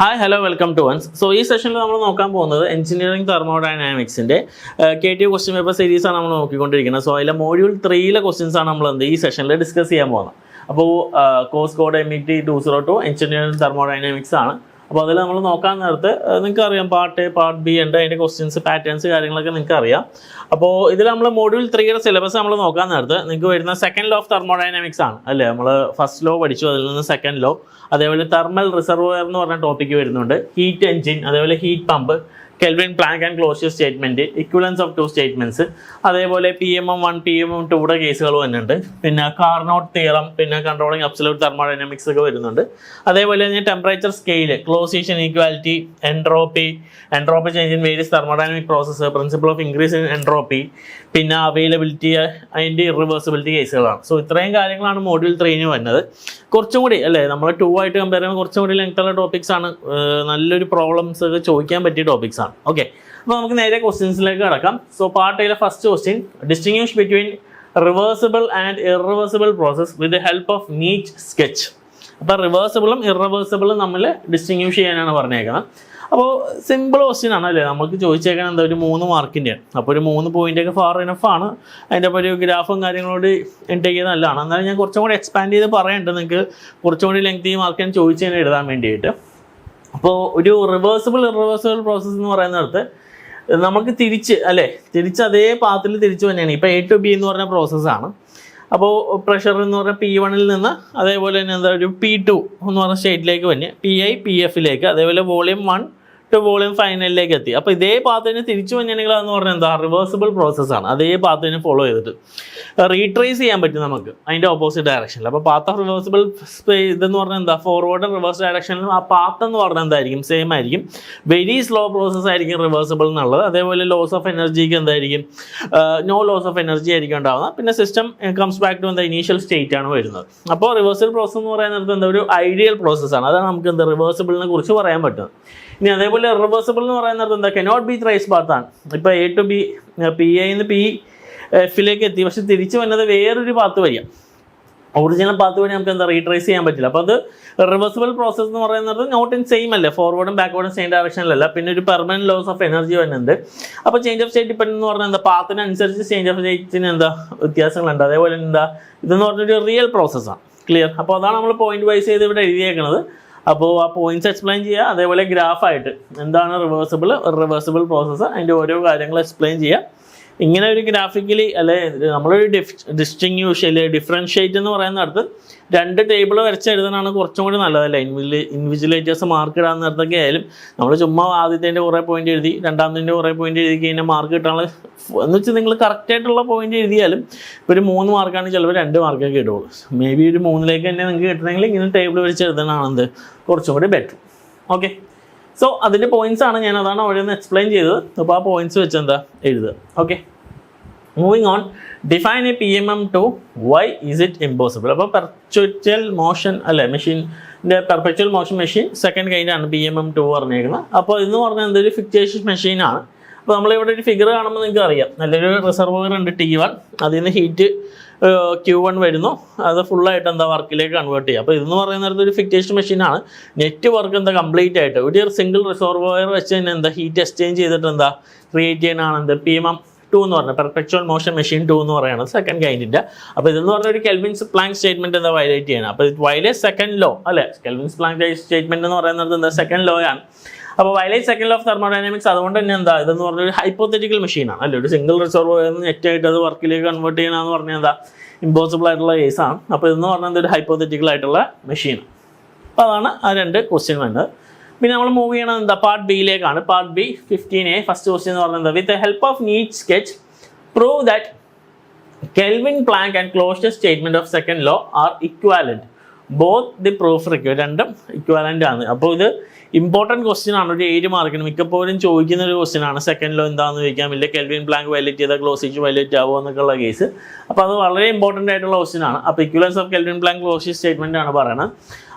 Hi hello welcome to വൺസ്. So ഈ സെഷനിൽ നമ്മൾ നോക്കാൻ പോകുന്നത് എഞ്ചിനീയറിംഗ് തെർമോഡൈനാമിക്സിൻ്റെ KTU ക്വസ്റ്റ്യൻ പേപ്പർ സീരീസാണ് നമ്മൾ നോക്കിക്കൊണ്ടിരിക്കുന്നത്. സോ അതിലെ മൊഡ്യൂൾ 3 ക്വസ്റ്റ്യൻസ് ആണ് നമ്മൾ ഈ സെഷനിൽ ഡിസ്കസ് ചെയ്യാൻ പോകുന്നത്. അപ്പോൾ course code MET 202 engineering thermodynamics ആണ്. അപ്പോൾ അതിൽ നമ്മൾ നോക്കാൻ നേരത്ത് നിങ്ങൾക്ക് അറിയാം പാർട്ട് എ പാർട്ട് ബി ഉണ്ട്, അതിൻ്റെ ക്വസ്റ്റ്യൻസ് പാറ്റേൺസ് കാര്യങ്ങളൊക്കെ നിങ്ങൾക്ക് അറിയാം. അപ്പോൾ ഇതിൽ നമ്മൾ മൊഡ്യൂൾ 3 സിലബസ് നമ്മൾ നോക്കാൻ നേരത്ത് നിങ്ങൾക്ക് വരുന്ന സെക്കൻഡ് ലോ ഓഫ് തെർമോഡൈനാമിക്സ് ആണ് അല്ലേ. നമ്മൾ ഫസ്റ്റ് ലോ പഠിച്ചു, അതിൽ നിന്ന് സെക്കൻഡ് ലോ, അതേപോലെ തെർമൽ റിസർവോയർ എന്ന് പറഞ്ഞ ടോപ്പിക്ക് വരുന്നുണ്ട്, ഹീറ്റ് എഞ്ചിൻ, അതേപോലെ heat pump, Kelvin Planck and Clausius statement, equivalence of two statements, അതേപോലെ PMM1 PMM2 കേസുകൾ വരുന്നുണ്ട്, പിന്നെ കാർനോട്ട് തിയറം, പിന്നെ കൺട്രോളിങ് അബ്സല്യൂട്ട് തെർമോഡൈനാമിക്സ് ഒക്കെ വരുന്നുണ്ട്. അതേപോലെ തന്നെ temperature scale, Clausius equality, entropy change in various thermodynamic process, principle of increase in entropy, പിന്നെ അവൈലബിലിറ്റി, അതിൻ്റെ ഇറിവേഴ്സിബിലിറ്റി കേസുകളാണ്. സോ ഇത്രയും കാര്യങ്ങളാണ് മൊഡ്യൂൾ 3 വരുന്നത്. കുറച്ചും കൂടി അല്ലേ നമ്മൾ 2 ആയിട്ട് കമ്പയർ ചെയ്യുമ്പോൾ കുറച്ചും കൂടി ലെങ്ത്തുള്ള ടോപ്പിക്സ് ആണ്, നല്ലൊരു പ്രോബ്ലംസ് ഒക്കെ ചോദിക്കാൻ പറ്റിയ ടോപ്പിക്സ് ആണ്. ഓക്കെ, അപ്പോൾ നമുക്ക് നേരെ ക്വസ്റ്റ്യൻസിലേക്ക് കടക്കാം. സോ പാർട്ട് എയിലെ first question, distinguish between reversible and irreversible process with the help of neat sketch. അപ്പോൾ റിവേഴ്സിബിളും ഇറിവേഴ്സിബിളും നമ്മൾ ഡിസ്റ്റിങ്വിഷ് ചെയ്യാനാണ് പറഞ്ഞേക്കുന്നത്. അപ്പോൾ സിമ്പിൾ ക്വസ്റ്റ്യൻ ആണ് അല്ലേ, നമുക്ക് ചോദിച്ചേക്കാൻ എന്താ ഒരു 3 മാർക്കിൻ്റെയാണ്. അപ്പോൾ ഒരു 3 പോയിൻ്റൊക്കെ ഫാർ ഇനഫ് ആണ്. അതിൻ്റെ അപ്പോൾ ഒരു ഗ്രാഫും കാര്യങ്ങളോട് ഇൻടേക്ക് നല്ലതാണ്. എന്നാലും ഞാൻ കുറച്ചും കൂടി എക്സ്പാൻഡ് ചെയ്ത് പറയുന്നുണ്ട്, നിങ്ങൾക്ക് കുറച്ചും കൂടി ലെങ്തി മാർക്ക് ഞാൻ ചോദിച്ചു തന്നെ എഴുതാൻ വേണ്ടിയിട്ട്. അപ്പോൾ ഒരു റിവേഴ്സിബിൾ ഇറിവേഴ്സിബിൾ പ്രോസസ്സ് എന്ന് പറയുന്നിടത്ത് നമുക്ക് തിരിച്ച് അതേ പാത്തിൽ തിരിച്ചു തന്നെയാണ്. ഇപ്പോൾ A to B എന്ന് പറഞ്ഞ പ്രോസസ്സാണ്. അപ്പോൾ പ്രഷർ എന്ന് പറഞ്ഞാൽ P1 നിന്ന് അതേപോലെ തന്നെ എന്താ ഒരു P2 എന്ന് പറഞ്ഞ സ്റ്റേറ്റിലേക്ക് വന്നെ PI PFലേക്ക്, അതേപോലെ വോളിയം 1 ടു വോളിയം ഫൈനലിലേക്ക് എത്തി. അപ്പോൾ ഇതേ പാത്തിന് തിരിച്ചു വന്നിട്ടുണ്ടെങ്കിൽ എന്ന് പറഞ്ഞാൽ എന്താ റിവേഴ്സിബിൾ പ്രോസസ്സാണ്. അതേ പാത്തിന് ഫോളോ ചെയ്തിട്ട് റീട്രേസ് ചെയ്യാൻ പറ്റും നമുക്ക് അതിൻ്റെ ഓപ്പോസിറ്റ് ഡയറക്ഷനിൽ. അപ്പോൾ പാത്ത് ഓഫ് റിവേഴ്സിബിൾ ഇതെന്ന് പറഞ്ഞാൽ എന്താ ഫോർവേഡ് റിവേഴ്സ് ഡയറക്ഷനിലും ആ പാത്ത് എന്ന് പറഞ്ഞാൽ എന്തായിരിക്കും സെയിം ആയിരിക്കും. വെരി സ്ലോ പ്രോസസ്സ് ആയിരിക്കും റിവേഴ്സിബിൾ എന്നുള്ളത്. അതേപോലെ ലോസ് ഓഫ് എനർജിക്ക് എന്തായിരിക്കും നോ ലോസ് ഓഫ് എനർജി ആയിരിക്കും ഉണ്ടാകുന്നത്. പിന്നെ സിസ്റ്റം കംസ് ബാക്ക് ടു എന്താ ഇനീഷ്യൽ സ്റ്റേറ്റ് ആണ് വരുന്നത്. അപ്പോൾ റിവേഴ്സിബിൾ പ്രോസസ്സ് എന്ന് പറയുന്നത് എന്താ ഒരു ഐഡിയൽ പ്രോസസ്സാണ്. അതാണ് നമുക്ക് എന്താ റിവേഴ്സിബിളിനെ കുറിച്ച് പറയാൻ പറ്റുന്നത്. ഇനി അതേപോലെ റിവേഴ്സിബിൾ എന്ന് പറയുന്നത് എന്താ കനോട്ട് ബി ത്രൈസ് പാത്താണ്. ഇപ്പോൾ A to B PA നിന്ന് PFലേക്ക് എത്തി, പക്ഷെ തിരിച്ചു വന്നത് വേറൊരു പാത്ത് വരിക, ഒറിജിനൽ പാത്ത് വഴി നമുക്ക് എന്താ റീട്രേസ് ചെയ്യാൻ പറ്റില്ല. അപ്പോൾ അത് റിവേഴ്സിബിൾ പ്രോസസ്സ് എന്ന് പറയുന്നത് നോട്ട് ഇൻ സെയിം അല്ലേ, ഫോർവേഡും ബാക്ക്വേർഡും സെയിം ഡയറക്ഷനിലല്ല. പിന്നെ ഒരു പെർമനന്റ് ലോസ് ഓഫ് എനർജി വരുന്നുണ്ട്. അപ്പോൾ ചേഞ്ച് ഓഫ് സ്റ്റേറ്റ് ഡിപ്പെൻഡ് എന്ന് പറഞ്ഞാൽ എന്താ പാത്തിനനുസരിച്ച് ചേഞ്ച് ഓഫ് സ്റ്റേറ്റിന് എന്താ വ്യത്യാസങ്ങളുണ്ട്. അതേപോലെ എന്താ ഇതെന്ന് പറഞ്ഞൊരു റിയൽ പ്രോസസ്സാണ്. ക്ലിയർ? അപ്പോൾ അതാണ് നമ്മൾ പോയിന്റ് വൈസ് ചെയ്ത് ഇവിടെ എഴുതിയേക്കുന്നത്. അപ്പോൾ ആ പോയിന്റ്സ് എക്സ്പ്ലെയിൻ ചെയ്യുക, അതേപോലെ ഗ്രാഫായിട്ട് എന്താണ് റിവേഴ്സിബിൾ പ്രോസസ്സ്, അതിൻ്റെ ഓരോ കാര്യങ്ങൾ എക്സ്പ്ലെയിൻ ചെയ്യുക. ഇങ്ങനെ ഒരു ഗ്രാഫിക്കലി അല്ലെ നമ്മളൊരു ഡിസ്റ്റിങ്വിഷ് അല്ലെ ഡിഫറൻഷ്യേറ്റ് എന്ന് പറയുന്നിടത്ത് 2 ടേബിൾ വരച്ച് എഴുതാനാണ് കുറച്ചും കൂടി നല്ലതല്ലേ. ഇൻവിജിലേറ്റേഴ്സ് മാർക്ക് ഇടാൻ നേരത്തൊക്കെ ആയാലും നമ്മൾ ചുമ്മാ ആദ്യത്തെ കുറേ പോയിന്റ് എഴുതി രണ്ടാമത്തെ കുറേ പോയിന്റ് എഴുതി കഴിഞ്ഞാൽ മാർക്ക് കിട്ടാനുള്ള എന്ന് വെച്ചാൽ നിങ്ങൾ കറക്റ്റായിട്ടുള്ള പോയിന്റ് എഴുതിയാലും ഇപ്പോൾ ഒരു 3 മാർക്കാണ് ചിലപ്പോൾ 2 മാർക്കൊക്കെ കിട്ടുള്ളൂ. മേ ബി ഒരു 3ലേക്ക് തന്നെ നിങ്ങൾക്ക് കിട്ടണമെങ്കിൽ ഇങ്ങനെ ടേബിൾ വരച്ച് എഴുതാനാണെന്ത് കുറച്ചും കൂടി ബെറ്റർ. ഓക്കെ, സോ അതിൻ്റെ പോയിന്റ്സ് ആണ് ഞാൻ അതാണ് അവിടെ നിന്ന് എക്സ്പ്ലെയിൻ ചെയ്തത്. അപ്പോൾ ആ പോയിന്റ്സ് വെച്ച് എന്താ എഴുതുക. Okay, moving on, define a PMM2, why is it impossible. അപ്പോൾ പെർപെച്വൽ മോഷൻ അല്ലേ മെഷീൻ്റെ പെർപെച്വൽ മോഷൻ മെഷീൻ സെക്കൻഡ് കൈൻഡാണ് PMM2 പറഞ്ഞേക്കുന്നത്. അപ്പോൾ ഇതെന്ന് പറഞ്ഞാൽ എന്തൊരു ഫിക്സേഷൻ മെഷീനാണ്. അപ്പോൾ നമ്മളിവിടെ ഒരു ഫിഗർ കാണുമ്പോൾ നിങ്ങൾക്ക് അറിയാം, നല്ലൊരു റിസർവോയർ ഉണ്ട് T1, അതിൽ നിന്ന് ഹീറ്റ് Q1 വരുന്നു, അത് ഫുള്ളായിട്ട് എന്താ വർക്കിലേക്ക് കൺവേർട്ട് ചെയ്യുക. അപ്പോൾ ഇതെന്ന് പറയുന്നത് ഒരു ഫിക്സേഷൻ മെഷീനാണ്. നെറ്റ് വർക്ക് എന്താ കംപ്ലീറ്റ് ആയിട്ട് ഒരു സിംഗിൾ റിസർവോയർ വെച്ച് തന്നെ എന്താ ഹീറ്റ് എക്സ്ചേഞ്ച് ചെയ്തിട്ട് എന്താ ക്രിയേറ്റ് ചെയ്യാനാണ് എന്ത് PMM2 എന്ന് പറഞ്ഞത്, പെർപെച്വൽ മോഷൻ മെഷീൻ 2 എന്ന് പറയുന്നത് സെക്കൻഡ് കൈൻഡിൻ്റെ. അപ്പോൾ ഇതെന്ന് പറഞ്ഞ ഒരു കെൽവിൻസ് പ്ലാങ്ക് സ്റ്റേറ്റ്മെൻറ്റ് എന്താ വയലേറ്റ് ചെയ്യണം. അപ്പോൾ ഇത് വയലേറ്റ് സെക്കൻഡ് ലോ അല്ലേ, കെൽവിൻസ് പ്ലാങ്ക് സ്റ്റേറ്റ്മെൻറ്റ് എന്ന് പറയുന്നത് എന്താ സെക്കൻഡ് ലോ ആണ്. അപ്പോൾ violate second law of thermodynamics. അതുകൊണ്ട് തന്നെ എന്താ ഇതെന്ന് പറഞ്ഞൊരു ഹൈപ്പോത്തറ്റിക്കൽ മെഷീനാണ് അല്ലേ. ഒരു സിംഗിൾ റിസർവോയർ നെറ്റായിട്ട് അത് വർക്കിലേക്ക് കൺവേർട്ട് ചെയ്യണമെന്ന് പറഞ്ഞാൽ എന്താ ഇമ്പോസിബിൾ ആയിട്ടുള്ള കേസാണ്. അപ്പോൾ ഇതെന്ന് പറഞ്ഞാൽ ഒരു ഹൈപ്പോത്തറ്റിക്കൽ ആയിട്ടുള്ള മെഷീനാണ്. അപ്പോൾ അതാണ് ആ 2 ക്വസ്റ്റ്യൻ വേണ്ടത്. പിന്നെ നമ്മൾ മൂവ് ചെയ്യണത് എന്താ പാർട്ട് ബിയിലേക്കാണ്. Part B 15A first question എന്ന് പറയുന്നത്, with the help of neat sketch prove that Kelvin Planck and Clausius statement of second law are equivalent, both the proof require. രണ്ടും ഇക്വാലന്റ് ആണ്. അപ്പോൾ ഇത് ഇമ്പോർട്ടൻറ്റ് ക്വസ്റ്റ്യൻ ആണ്, ഒരു 7 മാർക്കിന് മിക്കപ്പോഴും ചോദിക്കുന്ന ഒരു ക്വസ്റ്റ്യൻ ആണ്. സെക്കൻഡ് ലോ എന്താണെന്ന് ചോദിക്കാം, ഇല്ല കെൽവിൻ പ്ലാങ്ക് വയലേറ്റ് ചെയ്താൽ ക്ലോസിയേഷൻ വയലേറ്റ് ആവുമോ എന്നൊക്കെയുള്ള കേസ്. അപ്പോൾ അത് വളരെ ഇമ്പോർട്ടൻ്റ് ആയിട്ടുള്ള ക്വസ്റ്റ്യൻ ആണ്. അപ്പോൾ equivalence of Kelvin Planck Clausius statement ആണ് പറയുന്നത്.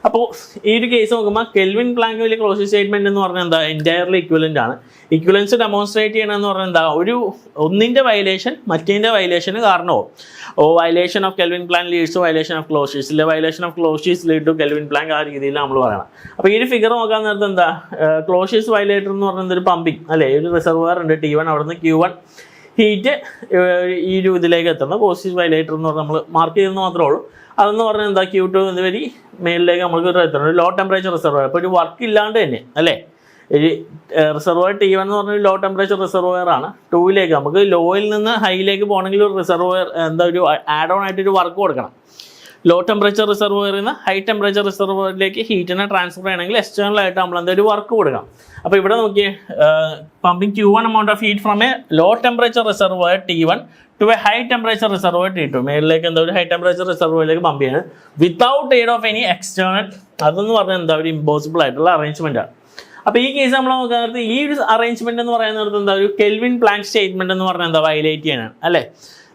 അപ്പോൾ ഈ ഒരു കേസ് നോക്കുമ്പോൾ കെൽവിൻ പ്ലാങ്ക് വലിയ ക്ലോസിംഗ് സ്റ്റേറ്റ്മെന്റ് എന്ന് പറഞ്ഞാൽ എന്താ എൻറ്റയർലി ഇക്വലന്റ് ആണ്. ഇക്വലൻസ് ഡെമോൺസ്ട്രേറ്റ് ചെയ്യണമെന്ന് പറഞ്ഞാൽ എന്താ ഒന്നിന്റെ വയലേഷൻ മറ്റേതിന്റെ വയലേഷന് കാരണമാവും. Violation of Kelvin Planck leads to violation of Clausius, ഇല്ല violation of Clausius lead to Kelvin Planck, ആ രീതിയിൽ നമ്മൾ പറയണം. അപ്പോൾ ഈ ഒരു ഫിഗർ നോക്കാൻ നേരത്തെ എന്താ ക്ലോഷീസ് വയലേറ്റർ എന്ന് പറയുന്നത് ഒരു പമ്പിങ് അല്ലേ, ഒരു റിസർവർ ഉണ്ട് T1, അവിടെ നിന്ന് Q1 ഹീറ്റ് ഈ ഒരു ഇതിലേക്ക് എത്തുന്നത്. ക്ലോഷീസ് വയലേറ്റർ എന്ന് പറഞ്ഞാൽ നമ്മൾ മാർക്ക് ചെയ്തെന്ന് മാത്രമേ ഉള്ളൂ. അതെന്ന് പറഞ്ഞാൽ എന്താ Q2 ഇതുവഴി മേലിലേക്ക് നമ്മൾക്ക് എത്തുന്നത് ഒരു ലോ ടെമ്പറേച്ചർ റിസർവർ. അപ്പോൾ ഒരു വർക്ക് ഇല്ലാണ്ട് തന്നെ അല്ലേ, ഒരു റിസർവർ T1 എന്ന് പറഞ്ഞൊരു ലോ ടെമ്പറേച്ചർ റിസർവർ ആണ്. 2ലേക്ക് നമുക്ക് ലോയിൽ നിന്ന് ഹൈയിലേക്ക് പോകണമെങ്കിൽ ഒരു റിസർവർ എന്താ ഒരു ആഡ് ഓൺ ആയിട്ട് ഒരു വർക്ക് കൊടുക്കണം. ലോ ടെമ്പറേച്ചർ റിസർവറിൽ നിന്ന് ഹൈ ടെമ്പറേച്ചർ റിസർവറിലേക്ക് ഹീറ്റിനെ ട്രാൻസ്ഫർ ചെയ്യണമെങ്കിൽ എക്സ്റ്റേണൽ ആയിട്ട് നമ്മൾ എന്താ ഒരു വർക്ക് കൊടുക്കണം. അപ്പോൾ ഇവിടെ നോക്കിയേ, pumping Q1 amount of heat from a low temperature reservoir T1 to a high temperature reservoir T2. മേളിലേക്ക് എന്താ ഒരു ഹൈ ടെമ്പറേച്ചർ റിസർവറിലേക്ക് പമ്പ് ചെയ്യാണ് without aid of any external. അതെന്ന് പറഞ്ഞാൽ എന്താ ഒരു ഇമ്പോസിബിൾ ആയിട്ടുള്ള അറേഞ്ച്മെന്റ് ആണ്. അപ്പോൾ ഈ കേസ് നമ്മൾ നോക്കുന്നത് ഈ ഒരു അറേഞ്ച്മെന്റ് എന്ന് പറയുന്നത് എന്താ ഒരു കെൽവിൻ പ്ലാങ്ക് സ്റ്റേറ്റ്മെന്റ് എന്ന് പറഞ്ഞാൽ എന്താ വയലേറ്റ് ചെയ്യാനാണ് അല്ലേ.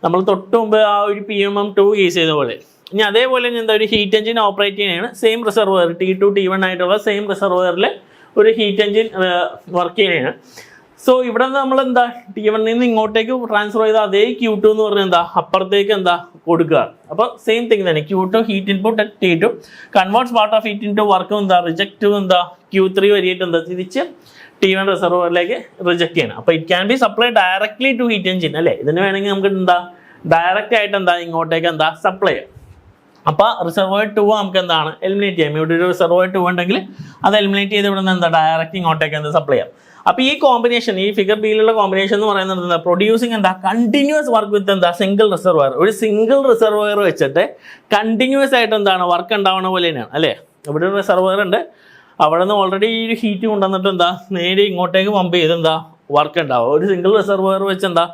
നമ്മൾ തൊട്ട് മുമ്പ് ആ ഒരു PMM2 കേസ് ചെയ്ത പോലെ ഇനി അതേപോലെ എന്താ ഒരു ഹീറ്റ് എഞ്ചിൻ ഓപ്പറേറ്റ് ചെയ്യാനാണ് സെയിം റിസർവർ T2 T1 ആയിട്ടുള്ള സെയിം റിസർവറിൽ ഒരു ഹീറ്റ് എഞ്ചിൻ വർക്ക് ചെയ്യാനാണ്. സോ ഇവിടെ നമ്മൾ എന്താ T1 നിന്ന് ഇങ്ങോട്ടേക്ക് ട്രാൻസ്ഫർ ചെയ്ത അതേ Q2 എന്ന് പറഞ്ഞാൽ എന്താ അപ്പുറത്തേക്ക് എന്താ കൊടുക്കുക. അപ്പോൾ സെയിം തിങ് തന്നെ Q2 heat input T2 converts part of heat into work എന്താ റിജക്റ്റ് എന്താ Q3 വരെയായിട്ട് എന്താ തിരിച്ച് T1 റിസർവറിലേക്ക് റിജക്ട് ചെയ്യണം. അപ്പോൾ it can be supply directly to heat engine അല്ലേ. ഇതിന് വേണമെങ്കിൽ നമുക്ക് എന്താ ഡയറക്റ്റ് ആയിട്ട് എന്താ ഇങ്ങോട്ടേക്ക് എന്താ സപ്ലൈ ചെയ്യാം. അപ്പോൾ റിസർവോയർ 2 നമുക്ക് എന്താണ് എലിമിനേറ്റ് ചെയ്യാം. ഇവിടെ ഒരു റിസർവോയർ 2 ഉണ്ടെങ്കിൽ അത് എലിമിനേറ്റ് ചെയ്ത് ഇവിടെ നിന്ന് എന്താ ഡയറക്റ്റ് ഇങ്ങോട്ടേക്ക് എന്താ സപ്ലൈ ചെയ്യാം. അപ്പോൾ ഈ കോമ്പിനേഷൻ ഈ ഫിഗർ ബിയിലുള്ള കോമ്പിനേഷൻ എന്ന് പറയുന്നത് എന്താ പ്രൊഡ്യൂസിങ് എന്താ കണ്ടിന്യൂസ് വർക്ക് വിത്ത് എന്താ സിംഗിൾ റിസർവോയർ. ഒരു സിംഗിൾ റിസർവോയർ വെച്ചിട്ട് കണ്ടിന്യൂസ് ആയിട്ട് എന്താണ് വർക്ക് ഉണ്ടാവുന്ന പോലെ തന്നെയാണ് അല്ലേ. ഇവിടെ ഒരു റിസർവോയർ ഉണ്ട്, അവിടെ നിന്ന് ഓൾറെഡി ഈ ഒരു ഹീറ്റ് കൊണ്ടുവന്നിട്ട് എന്താ നേരെ ഇങ്ങോട്ടേക്ക് പമ്പ് ചെയ്ത് എന്താ വർക്ക് ഉണ്ടാവും. ഒരു സിംഗിൾ റിസർവോയർ വെച്ച് എന്താ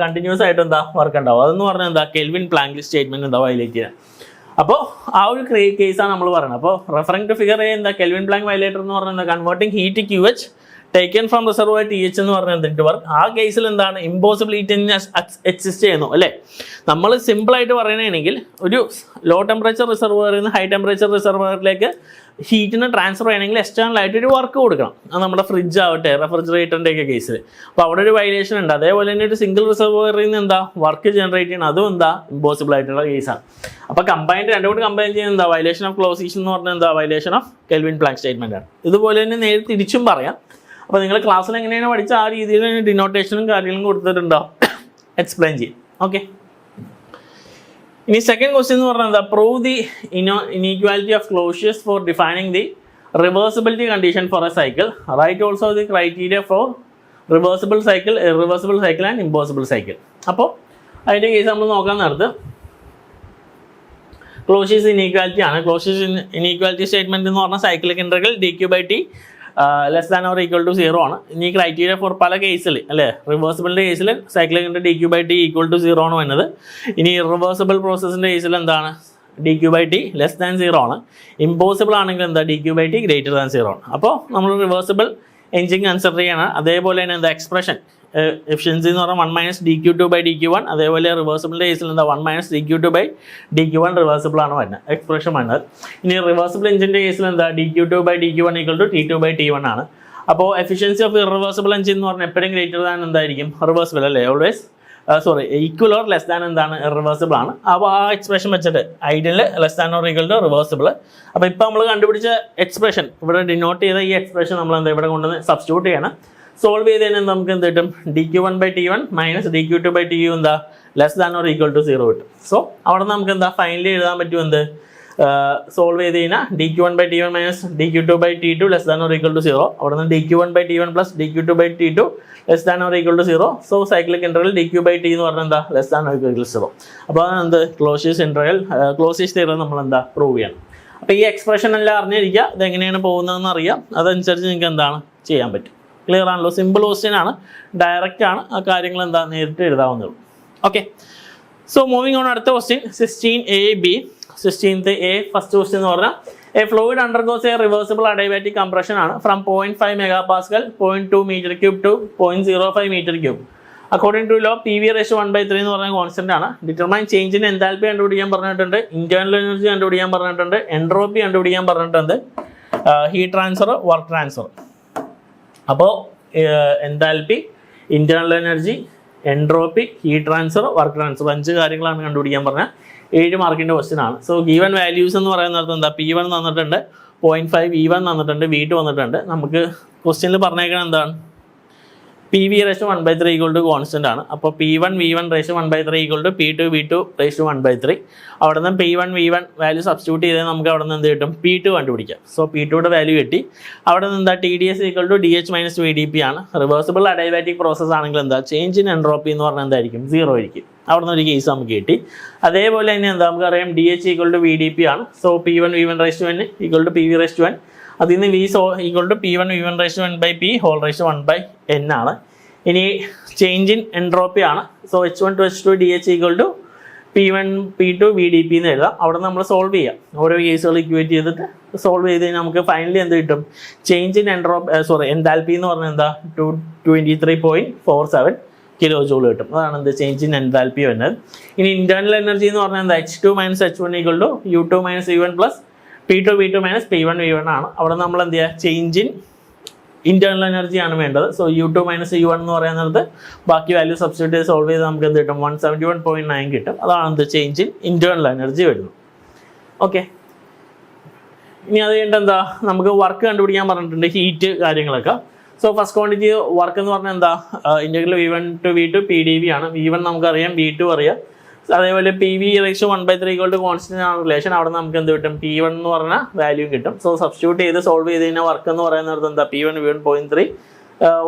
കണ്ടിന്യൂസ് ആയിട്ട് എന്താ വർക്ക് ഉണ്ടാവും. അതെന്ന് പറഞ്ഞാൽ എന്താ കെൽവിൻ പ്ലാങ്ക് സ്റ്റേറ്റ്മെന്റ് എന്താ വയലേറ്റ് ചെയ്യാൻ. അപ്പോൾ ആ ഒരു കേസാണ് നമ്മൾ പറയുന്നത്. അപ്പോൾ റെഫറിംഗ് ടു ഫിഗർ എ എന്താ കെൽവിൻ പ്ലാങ്ക് വയലേറ്റർ എന്ന് പറഞ്ഞാൽ converting heat QH taken from reservoir TH എന്ന് പറഞ്ഞാൽ എന്തിട്ട് വർക്ക്. ആ കേസിൽ എന്താണ് ഇമ്പോസിബിൾ ഹീറ്റ് എക്സിസ്റ്റ് ചെയ്യുന്നു അല്ലേ. നമ്മൾ സിമ്പിളായിട്ട് പറയുകയാണെങ്കിൽ ഒരു ലോ ടെമ്പറേച്ചർ റിസർവറിൽ നിന്ന് ഹൈ ടെമ്പറേച്ചർ റിസർവറിലേക്ക് ഹീറ്റിന് ട്രാൻസ്ഫർ ചെയ്യണമെങ്കിൽ എക്സ്റ്റേണൽ ആയിട്ട് ഒരു വർക്ക് കൊടുക്കണം. അത് നമ്മുടെ ഫ്രിഡ്ജ് ആവട്ടെ റെഫ്രിജറേറ്ററിൻ്റെ ഒക്കെ കേസിൽ. അപ്പോൾ അവിടെ ഒരു വയലേഷൻ ഉണ്ട്. അതേപോലെ തന്നെ ഒരു സിംഗിൾ റിസർവറിൽ നിന്ന് എന്താ വർക്ക് ജനറേറ്റ് ചെയ്യണം, അതും എന്താ ഇമ്പോസിബിൾ ആയിട്ടുള്ള കേസാണ്. അപ്പോൾ കമ്പൈൻഡ് രണ്ടും കൂടി കമ്പൈൻ ചെയ്യുന്നത് എന്താ വയലേഷൻ ഓഫ് ക്ലോസിഷൻ എന്ന് പറഞ്ഞാൽ എന്താ violation of Kelvin Planck statement ആണ്. ഇതുപോലെ തന്നെ നേരെ തിരിച്ചും പറയാം. അപ്പോൾ നിങ്ങൾ ക്ലാസ്സിൽ എങ്ങനെയാണ് പഠിച്ച ആ രീതിയിൽ ഡിനോട്ടേഷനും കാര്യങ്ങളും കൊടുത്തിട്ടുണ്ടാവും, എക്സ്പ്ലെയിൻ ചെയ്യും. ഓക്കെ, ഇനി സെക്കൻഡ് ക്വസ്റ്റ്യൻ എന്ന് പറഞ്ഞാൽ എന്താ prove the inequality of Clausius for defining the reversibility condition for a cycle. Right also the criteria for reversible cycle, irreversible cycle and impossible cycle. അപ്പോൾ അതിൻ്റെ കേസ് നമ്മൾ നോക്കാൻ നേരത്ത് ക്ലോഷ്യസ് ഇനീക്വാലിറ്റി ആണ്. ക്ലോഷ്യസ് ഇനീക്വാലിറ്റി സ്റ്റേറ്റ്മെന്റ് എന്ന് പറഞ്ഞാൽ cyclic integral dQ/T less than or equal to 0 ആണ്. ഇനി ക്രൈറ്റീരിയ ഫോർ പല കേസിൽ അല്ലേ റിവേഴ്സിബിളിൻ്റെ കേസിൽ cyclic into dQ/T equal to 0 ആണ് വരുന്നത്. ഇനി റിവേഴ്സിബിൾ പ്രോസസ്സിൻ്റെ കേസിൽ എന്താണ് dQ/T ലെസ് ദാൻ 0 ആണ്. ഇമ്പോസിബിൾ ആണെങ്കിൽ എന്താ dQ/T ഗ്രേറ്റർ ദാൻ 0 ആണ്. അപ്പോൾ നമ്മൾ റിവേഴ്സിബിൾ എഞ്ചിൻ കൺസിഡർ ചെയ്യണം. അതേപോലെ തന്നെ എന്താ എക്സ്പ്രഷൻ എഫിഷ്യൻസി എന്ന് പറഞ്ഞാൽ 1 - dQ2/dQ1. അതേപോലെ റിവേഴ്സിബിളിൻ്റെ കേസിൽ എന്താ 1 - dQ2/dQ1 റിവേഴ്സിബിൾ ആണ് വരുന്നത് എക്സ്പ്രഷൻ വരുന്നത്. ഇനി റിവേഴ്സിബിൾ എഞ്ചിൻ്റെ കേസിൽ എന്താ dQ2/dQ1 ഈക്വൽ ടു T2/T1 ആണ്. അപ്പോൾ എഫിഷ്യൻസി ഓഫ് ഇറിവേഴ്സിബിൾ എഞ്ചിൻ എന്ന് പറഞ്ഞാൽ എപ്പോഴും ഗ്രേറ്റർ ദാൻ എന്തായിരിക്കും റിവേഴ്സിബിൾ അല്ലേ, always equal or less than എന്താണ് റിവേഴ്സിബിൾ ആണ്. അപ്പോൾ ആ എക്സ്പ്രഷൻ വെച്ചിട്ട് ideal less than or equal two reversible. അപ്പോൾ ഇപ്പോൾ നമ്മൾ കണ്ടുപിടിച്ച എക്സ്പ്രഷൻ ഇവിടെ ഡിനോട്ട് ചെയ്ത ഈ എക്സ്പ്രഷൻ നമ്മൾ എന്താ ഇവിടെ കൊണ്ടുവന്ന് സബ്സ്റ്റിറ്റ്യൂട്ട് ചെയ്യണം. സോൾവ് ചെയ്ത് കഴിഞ്ഞാൽ നമുക്ക് എന്ത് കിട്ടും dQ1/T1 മൈനസ് dQ2/TU എന്താ less than or equal to 0 കിട്ടും. സോ അവിടെ നമുക്ക് എന്താ ഫൈനലി എഴുതാൻ പറ്റും എന്ത് സോൾവ് ചെയ്ത് കഴിഞ്ഞാൽ dQ1/T1 minus dQ2/T2 less than or equal to 0. അവിടെ നിന്ന് dQ1/T1 plus dQ2/T2 less than or equal to 0. So cyclic interval dQ/T എന്ന് പറഞ്ഞാൽ എന്താ less than or equal to 0. അപ്പോൾ എന്ത് ക്ലോഷ്യസ് ഇൻറ്റർവൽ ക്ലോഷ്യസ് തിയറം നമ്മൾ എന്താ പ്രൂവ് ചെയ്യണം. അപ്പോൾ ഈ എക്സ്പ്രഷൻ എല്ലാം അറിഞ്ഞിരിക്കുക, ഇതെങ്ങനെയാണ് പോകുന്നതെന്ന് അറിയാം. അതനുസരിച്ച് നിങ്ങൾക്ക് എന്താണ് ചെയ്യാൻ പറ്റും. ക്ലിയർ ആണല്ലോ, സിമ്പിൾ ക്വസ്റ്റ്യൻ ആണ്, ഡയറക്റ്റ് ആണ്, ആ കാര്യങ്ങൾ എന്താ നേരിട്ട് എഴുതാവുന്നേ ഉള്ളൂ. ഓക്കെ, സോ മൂവിങ് ഓൺ അടുത്ത question 16A-B. 16th A first question എന്ന് പറഞ്ഞാൽ a fluid undergoes a reversible adiabatic compression ആണ് from 0.5 MPa 0.2 m3 to 0.05 m3. According to law PV ratio 1/3 എന്ന് പറഞ്ഞ കോൺസ്റ്റന്റ് ആണ്. ഡിറ്റർമൈൻ ചേഞ്ച് ഇൻ എൻതാൽപ്പി കണ്ടുപിടിക്കാൻ പറഞ്ഞിട്ടുണ്ട്, internal energy കണ്ടുപിടിക്കാൻ പറഞ്ഞിട്ടുണ്ട്, എൻട്രോപ്പി കണ്ടുപിടിക്കാൻ പറഞ്ഞിട്ടുണ്ട്, ഹീറ്റ് ട്രാൻസ്ഫർ, വർക്ക് ട്രാൻസ്ഫർ. അപ്പോൾ enthalpy, internal energy, entropy, heat transfer, work transfer 5 കാര്യങ്ങളാണ് കണ്ടുപിടിക്കാൻ പറഞ്ഞാൽ 7 മാർക്കിൻ്റെ ക്വസ്റ്റ്യൻ ആണ്. സോ ഗീവൻ വാല്യൂസ് എന്ന് പറയുന്നത് എന്താ, P1 തന്നിട്ടുണ്ട്, 0.5 V1 തന്നിട്ടുണ്ട്, V2 വന്നിട്ടുണ്ട്. നമുക്ക് ക്വസ്റ്റ്യനിൽ പറഞ്ഞേക്കണം എന്താണ്, PV ratio 1/3 equal to constant ആണ്. അപ്പോൾ P1 V1 ratio 1/3 equal to P2 V2 ratio 1/3. അവിടെ നിന്ന് P1 V1 വാല്യൂ സബ്സ്റ്റിറ്റ്യൂട്ട് ചെയ്താൽ നമുക്ക് അവിടെ നിന്ന് എന്ത് കിട്ടും, P2 കണ്ടുപിടിക്കാം. സോ P2യുടെ വാല്യൂ കിട്ടി. അവിടെ നിന്ന് എന്താ, TDS equal to DH minus VDP ആണ്. റിവേഴ്സിബിൾ അഡൈബാറ്റിക് പ്രോസസ് ആണെങ്കിൽ എന്താ, ചേഞ്ച് ഇൻ എൻട്രോപ്പി എന്ന് പറഞ്ഞാൽ എന്തായിരിക്കും, 0 ആയിരിക്കും. അവിടെ നിന്ന് ഒരു കേസ് നമുക്ക് കിട്ടി. അതേപോലെ തന്നെ എന്താ, നമുക്കറിയാം DH ഈക്വൽ ടു VDP ആണ്. So P1 V1 ratio 1 equal to PV ratio 1. അതിൽ നിന്ന് V equal to P1 V1 ratio 1/P whole ratio 1/N ആണ്. ഇനി ചേഞ്ച് ഇൻ എൻട്രോപ്പി ആണ്. So H1 to H2 DH equal to P1 P2 VDP എന്ന് എഴുതാം. അവിടെ നമ്മൾ solve ചെയ്യാം, ഓരോ കേസുകൾ ഇക്വേറ്റ് ചെയ്തിട്ട് സോൾവ് ചെയ്ത് കഴിഞ്ഞാൽ നമുക്ക് ഫൈനലി എന്ത് കിട്ടും, ചേഞ്ച് ഇൻ എൻതാൽപ്പി എന്ന് പറഞ്ഞാൽ എന്താ, 23.47 കിലോ ജൂൾ കിട്ടും. അതാണ് എന്ത്, ചേഞ്ച് ഇൻ എൻതാൽപ്പി വരുന്നത്. ഇനി ഇന്റേണൽ എനർജി എന്ന് പറഞ്ഞാൽ എന്താ, H2 minus H1 equal to U2 minus U1 plus P2 V2 minus P1 V1 ആണ്. അവിടെ നമ്മൾ എന്ത് ചെയ്യുക, ചേഞ്ച് ഇൻ ഇന്റേണൽ എനർജി ആണ് വേണ്ടത്. സോ U2 മൈനസ് U1 എന്ന് പറയുന്നത് ബാക്കി വാല്യൂ സബ്സ്റ്റിറ്റ്യൂട്ട് ചെയ്ത് സോൾവ് ചെയ്ത് നമുക്ക് എന്ത് കിട്ടും, 171.9 കിട്ടും. അതാണ് എന്ത്, ചേഞ്ച് ഇൻ ഇന്റേണൽ എനർജി വരുന്നത്. ഓക്കെ, ഇനി അത് കഴിഞ്ഞിട്ട് എന്താ, നമുക്ക് വർക്ക് കണ്ടുപിടിക്കാൻ പറഞ്ഞിട്ടുണ്ട്, ഹീറ്റ് കാര്യങ്ങളൊക്കെ. സോ ഫസ്റ്റ് ക്വാണ്ടിറ്റി വർക്ക് എന്ന് പറഞ്ഞാൽ എന്താ, integral V1 to V2 PdV ആണ്. V1 നമുക്കറിയാം, V2 അറിയാം. അതേപോലെ PV ratio 1/3 equal to constant ആണ് റിലേഷൻ. അവിടെ നമുക്ക് എന്ത് കിട്ടും, P1 എന്ന് പറഞ്ഞ വാല്യൂ കിട്ടും. സോ സബ്സ്റ്റിറ്റ്യൂട്ട് ചെയ്ത് സോൾവ് ചെയ്ത് കഴിഞ്ഞാൽ വർക്ക് എന്ന് പറയുന്നത് എന്താ, P1 V1 0.3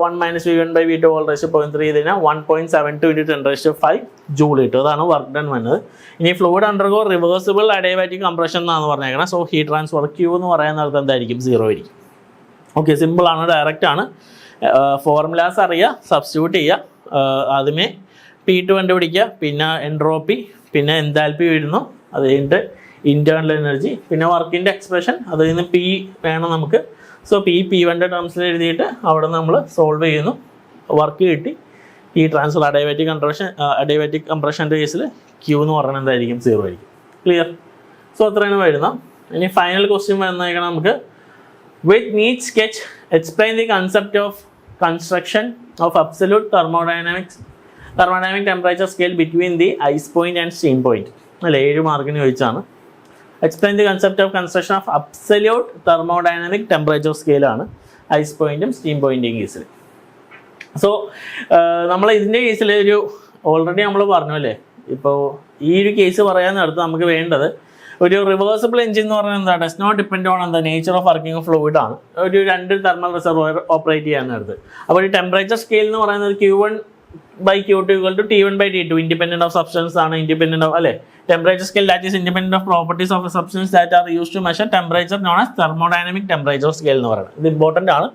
1 minus V1/V2 whole ratio 0.3 ചെയ്ത് കഴിഞ്ഞാൽ 1.72 × 10⁵ ജൂൾ കിട്ടും. അതാണ് വർക്ക് ഡൺ വന്നത്. ഇനി fluid undergo reversible adiabatic compression എന്നാണ് പറഞ്ഞേക്കുന്നത്. സോ ഹീറ്റ് ട്രാൻസ്ഫർ Q എന്ന് പറയുന്നത് എന്തായിരിക്കും, 0 ആയിരിക്കും. ഓക്കെ, സിമ്പിളാണ്, ഡയറക്റ്റ് ആണ്. ഫോർമുലാസ് അറിയുക, സബ്സ്റ്റിറ്റ്യൂട്ട് ചെയ്യുക. ആദ്യമേ P2 കണ്ടുപിടിക്കുക, പിന്നെ എൻട്രോപ്പി, പിന്നെ എൻതാൽപ്പി വരുന്നു, അത് കഴിഞ്ഞിട്ട് ഇന്റേണൽ എനർജി, പിന്നെ വർക്കിൻ്റെ എക്സ്പ്രഷൻ, അതിൽ നിന്ന് P വേണം നമുക്ക്. സോ P1ൻ്റെ ടേംസിൽ എഴുതിയിട്ട് അവിടെ നമ്മൾ സോൾവ് ചെയ്യുന്നു, വർക്ക് കിട്ടി. ഈ ട്രാൻസ്ഫർ അഡൈബാറ്റിക് കംപ്രഷൻ്റെ കേസിൽ Q എന്ന് പറയുന്നത് എന്തായിരിക്കും, 0 ആയിരിക്കും. ക്ലിയർ? സോ അത്രയാണ് വരുന്നത്. ഇനി ഫൈനൽ ക്വസ്റ്റ്യൻ വരുന്നേക്കണം നമുക്ക്, with neat sketch explain the concept of construction of absolute thermodynamic temperature scale between the ice point and steam point. അല്ലേ, 7 മാർക്കിന് ചോദിച്ചാണ്. Explain the concept of construction of absolute thermodynamic temperature സ്കെയിലാണ് ice പോയിന്റും steam പോയിന്റും കേസിൽ. So നമ്മൾ ഇതിൻ്റെ കേസിൽ ഓൾറെഡി നമ്മൾ പറഞ്ഞു അല്ലേ, ഇപ്പോൾ ഈ ഒരു കേസ് പറയാൻ നേരത്ത് നമുക്ക് വേണ്ടത് ഒരു റിവേഴ്സിബിൾ എഞ്ചിൻ എന്ന് പറഞ്ഞാൽ എന്താ, ഡസ് നോട്ട് ഡിപ്പെൻഡ് ഓൺ എന്താ, നേച്ചർ ഓഫ് വർക്കിംഗ് ഫ്ലൂയിഡ് ആണ്. ഒരു 2 തെർമൽ റിസർവോയർ ഓപ്പറേറ്റ് ചെയ്യാൻ നേരത്ത്. അപ്പോൾ ഒരു ടെമ്പറേച്ചർ സ്കെയിൽ എന്ന് പറയുന്നത് Q1/Q2 equal to T1/T2 independent of substance ആണ്, ഇൻഡിപെൻഡന്റ് ഓഫ് അല്ലേ, temperature scale that is independent of properties of substance that are use to measure temperature known as thermodynamic temperature scale എന്ന് പറയുന്നത്. ഇത് important ആണ്.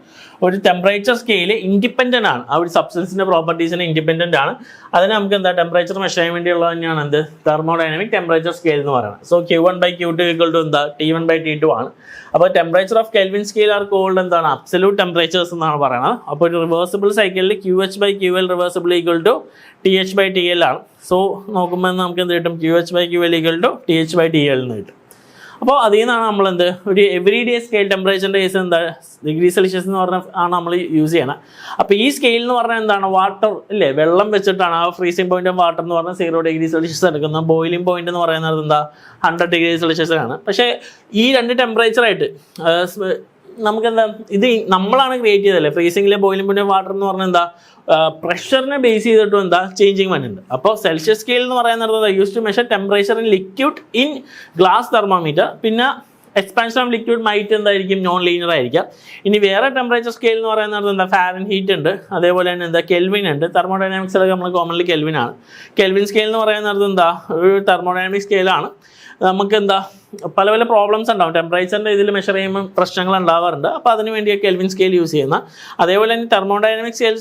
ഒരു temperature scale independent ആണ്, ആ ഒരു സബ്സ്റ്റൻസിൻ്റെ പ്രോപ്പർട്ടീസിന് ഇൻഡിപെൻഡൻ്റ് ആണ്. അതിന് നമുക്ക് എന്താ, ടെമ്പറേച്ചർ മെഷർ ചെയ്യാൻ വേണ്ടിയുള്ളത് തന്നെയാണ് എന്ത്, തെർമോഡൈനാമിക് ടെമ്പറേച്ചർ സ്കെയിൽ എന്ന് പറയുന്നത്. സോ Q1/Q2 ഈക്വൽ ടു എന്താ, T1/T2 ആണ്. അപ്പോൾ temperature of Kelvin scale are called എന്താണ്, അബ്സല്യൂട്ട് ടെമ്പറേച്ചേഴ്സ് എന്നാണ് പറയുന്നത്. അപ്പോൾ ഒരു റിവേഴ്സിബിൾ സൈക്കിളിൽ QH/QL reversible equal to TH/TL ആണ്. സോ നോക്കുമ്പോൾ നമുക്ക് എന്ത് കിട്ടും, QH/QL ഈക്വൽ ടു TH/TL എന്ന് കിട്ടും. അപ്പോൾ അതിൽ നിന്നാണ് നമ്മളെന്ത്, ഒരു എവറി ഡേ സ്കെയിൽ ടെമ്പറേച്ചറിൻ്റെ കേസ് എന്താ, ഡിഗ്രി സെൽഷ്യസ് എന്ന് പറഞ്ഞാൽ ആണ് നമ്മൾ യൂസ് ചെയ്യണം. അപ്പോൾ ഈ സ്കെയിൽ എന്ന് പറഞ്ഞാൽ എന്താണ്, വാട്ടർ ഇല്ലേ, വെള്ളം വെച്ചിട്ടാണ്. ആ ഫ്രീസിംഗ് പോയിന്റ് ഓഫ് വാട്ടർ എന്ന് പറഞ്ഞാൽ 0 ഡിഗ്രി സെൽഷ്യസ് എടുക്കുന്നത്. ബോയിലിംഗ് പോയിന്റ് എന്ന് പറയുന്നത് എന്താ, 100 ഡിഗ്രി സെൽഷ്യസ് ആണ്. പക്ഷേ ഈ 2 ടെമ്പറേച്ചറായിട്ട് നമുക്കെന്താ, ഇത് നമ്മളാണ് ക്രിയേറ്റ് ചെയ്തല്ലേ. ഫ്രീസിംഗിലെ ബോയിലിംഗ് പോയിന്റ് ഓഫ് വാട്ടർ എന്ന് പറഞ്ഞാൽ എന്താ, പ്രഷറിനെ ബേസ് ചെയ്തിട്ടും എന്താ ചേഞ്ചിങ് വരുന്നുണ്ട്. അപ്പോൾ സെൽഷ്യസ് സ്കെയിൽ എന്ന് പറയുന്നത് use to measure temperature in liquid in glass thermometer. പിന്നെ എക്സ്പാൻഷൻ ഓഫ് ലിക്വിഡ് മൈറ്റ് എന്തായിരിക്കും, നോൺ ലീനിയർ ആയിരിക്കാം. ഇനി വേറെ ടെമ്പറേച്ചർ സ്കെയിൽ എന്ന് പറയുന്നത് എന്താ, ഫാരൻഹീറ്റ് ഉണ്ട്, അതേപോലെ തന്നെ എന്താ, കെൽവിൻ ഉണ്ട്. തെർമോഡൈനാമിക്സിലൊക്കെ നമ്മൾ കോമൺലി കെൽവിനാണ്. കെൽവിൻ സ്കെയിൽ എന്ന് പറയുന്നത് എന്താ, ഒരു തെർമോഡൈനാമിക് സ്കെയിലാണ്. നമുക്ക് എന്താ, പല പല പ്രോബ്ലംസ് ഉണ്ടാവും, ടെമ്പറേച്ചറിൻ്റെ ഇതിൽ മെഷർ ചെയ്യുമ്പോൾ പ്രശ്നങ്ങൾ ഉണ്ടാവാറുണ്ട്. അപ്പോൾ അതിന് വേണ്ടിയാണ് കെൽവിൻ സ്കെയിൽ യൂസ് ചെയ്യുന്ന. അതേപോലെ തന്നെ തെർമോഡൈനാമിക് സ്കെയിൽ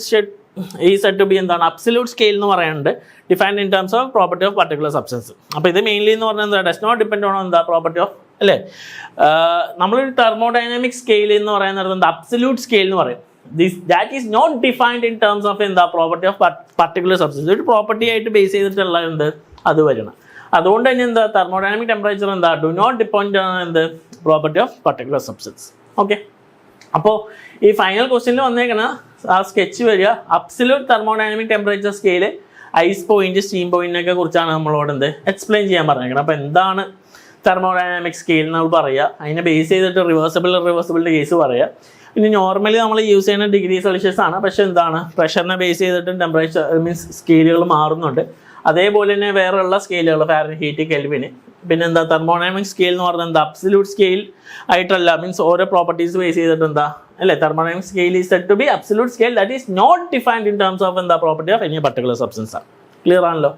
ഈ സെറ്റ് ടു ബി എന്താണ്, അബ്സല്യൂട്ട് സ്കെയിൽ എന്ന് പറയുന്നുണ്ട്, defined in terms of property of particular substance. അപ്പോൾ ഇത് മെയിൻലി എന്ന് പറഞ്ഞാൽ എന്താ, ഡസ് നോട്ട് ഡിപ്പെൻഡ് ഓൺ എന്താ, പ്രോപ്പർട്ടി ഓഫ് അല്ലേ. നമ്മളൊരു തെർമോഡൈനാമിക് സ്കെയിൽ എന്ന് പറയുന്നത് എന്താ, അബ്സല്യൂട്ട് സ്കെയിൽ എന്ന് പറയും. that is not defined in terms of എന്താ പ്രോപ്പർട്ടി ഓഫ് പർട്ടിക്കുലർ സബ്സ്റ്റൻസ്. ഒരു പ്രോപ്പർട്ടി ആയിട്ട് ബേസ് ചെയ്തിട്ടുള്ള എന്ത് അത് വരണം. അതുകൊണ്ട് തന്നെ എന്താ തെർമോഡൈനാമിക് ടെമ്പറേച്ചർ എന്താ ഡു നോട്ട് ഡിപ്പെൻഡ് ഓൺ എന്ത് property of particular substance. Okay, അപ്പോൾ ഈ ഫൈനൽ ക്വസ്റ്റ്യനിൽ വന്നേക്കണ ആ സ്കെച്ച് വരിക absolute thermodynamic temperature scale, ice point, steam പോയിന്റിനൊക്കെ കുറിച്ചാണ് നമ്മളോട് എന്ത് എക്സ്പ്ലെയിൻ ചെയ്യാൻ പറഞ്ഞേക്കണം. അപ്പോൾ എന്താണ് തെർമോഡൈനാമിക് സ്കെയിൽ നമ്മൾ പറയുക, അതിനെ ബേസ് ചെയ്തിട്ട് റിവേഴ്സിബിളിൻ്റെ കേസ് പറയുക. ഇനി നോർമലി നമ്മൾ യൂസ് ചെയ്യുന്ന ഡിഗ്രി സെൽഷ്യസ് ആണ്, പക്ഷേ എന്താണ് പ്രഷറിനെ ബേസ് ചെയ്തിട്ടും ടെമ്പറേച്ചർ മീൻസ് സ്കെയിലുകൾ മാറുന്നുണ്ട്. അതേപോലെ തന്നെ വേറെയുള്ള സ്കെയിലുകൾ ഫാരൻഹീറ്റ്, കെൽവിന്. പിന്നെ എന്താ തെർമോഡൈനാമിക് സ്കെയിൽ എന്ന് പറഞ്ഞാൽ എന്താ അബ്സല്യൂട്ട് സ്കെയിൽ ആയിട്ടല്ല, മീൻസ് ഓരോ പ്രോപ്പർട്ടീസ് ബേസ് ചെയ്തിട്ട് എന്താ അല്ലേ thermodynamic scale is said to be absolute scale that is not defined in terms of എന്താ property of any particular substance ആണ്. ക്ലിയർ ആണല്ലോ?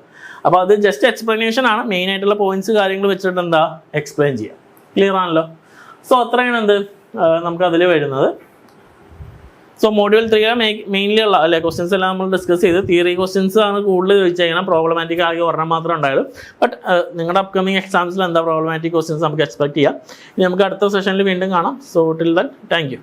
അപ്പോൾ അത് ജസ്റ്റ് എക്സ്പ്ലനേഷൻ ആണ്, മെയിൻ ആയിട്ടുള്ള പോയിന്റ്സ് കാര്യങ്ങൾ വെച്ചിട്ട് എന്താ എക്സ്പ്ലെയിൻ ചെയ്യുക. ക്ലിയർ ആണല്ലോ? സോ അത്രയാണ് എന്ത് നമുക്ക് അതിൽ വരുന്നത്. സോ മോഡ്യൂൾ 3 മെയിൻലി ഉള്ള അല്ലെ ക്വസ്റ്റ്യൻസ് എല്ലാം നമ്മൾ ഡിസ്കസ് ചെയ്ത്. തിയറി ക്വസ്റ്റ്യൻസ് ആണ് കൂടുതൽ ചോദിച്ചാൽ പ്രോബ്ലമാറ്റിക് ആകെ ഒരെണ്ണം മാത്രമേ ഉണ്ടായുള്ളൂ. ബട്ട് നിങ്ങളുടെ അപ്കമിങ് എക്സാംസിൽ എന്താ പ്രോബ്ലമാറ്റിക് ക്വസ്റ്റ്യൻസ് നമുക്ക് എക്സ്പെക്ട് ചെയ്യാം. ഇനി നമുക്ക് അടുത്ത സെഷനിൽ വീണ്ടും കാണാം. So till then thank you.